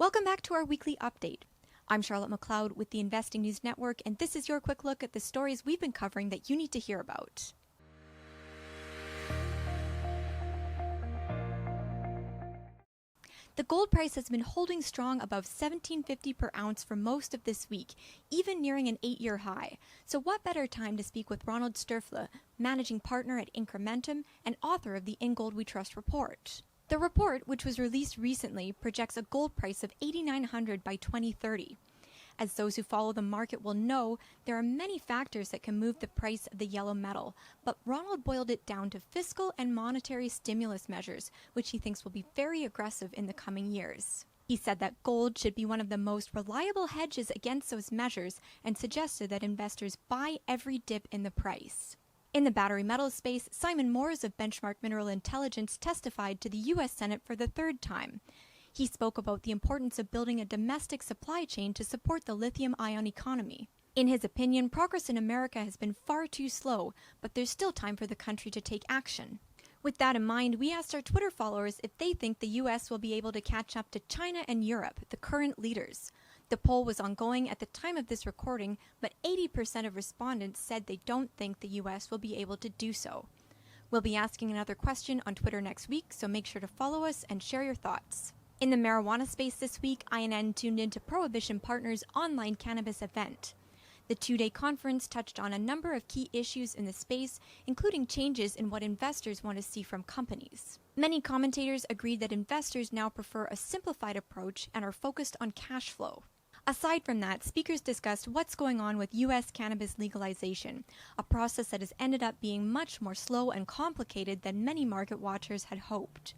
Welcome back to our weekly update. I'm Charlotte McLeod with the Investing News Network, and this is your quick look at the stories we've been covering that you need to hear about. The gold price has been holding strong above $17.50 per ounce for most of this week, even nearing an 8-year high. So what better time to speak with Ronald Stoeferle, managing partner at Incrementum and author of the In Gold We Trust report. The report, which was released recently, projects a gold price of $8,900 by 2030. As those who follow the market will know, there are many factors that can move the price of the yellow metal, but Ronald boiled it down to fiscal and monetary stimulus measures, which he thinks will be very aggressive in the coming years. He said that gold should be one of the most reliable hedges against those measures and suggested that investors buy every dip in the price. In the battery metals space, Simon Moores of Benchmark Mineral Intelligence testified to the U.S. Senate for the third time. He spoke about the importance of building a domestic supply chain to support the lithium-ion economy. In his opinion, progress in America has been far too slow, but there's still time for the country to take action. With that in mind, we asked our Twitter followers if they think the U.S. will be able to catch up to China and Europe, the current leaders. The poll was ongoing at the time of this recording, but 80% of respondents said they don't think the U.S. will be able to do so. We'll be asking another question on Twitter next week, so make sure to follow us and share your thoughts. In the marijuana space this week, INN tuned into Prohibition Partners' online cannabis event. The two-day conference touched on a number of key issues in the space, including changes in what investors want to see from companies. Many commentators agreed that investors now prefer a simplified approach and are focused on cash flow. Aside from that, speakers discussed what's going on with U.S. cannabis legalization, a process that has ended up being much more slow and complicated than many market watchers had hoped.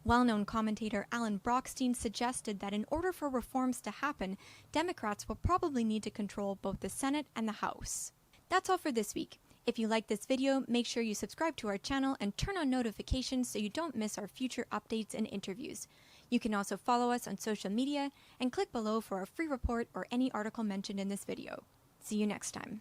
Well-known commentator Alan Brockstein suggested that in order for reforms to happen, Democrats will probably need to control both the Senate and the House. That's all for this week. If you like this video, make sure you subscribe to our channel and turn on notifications so you don't miss our future updates and interviews. You can also follow us on social media and click below for our free report or any article mentioned in this video. See you next time.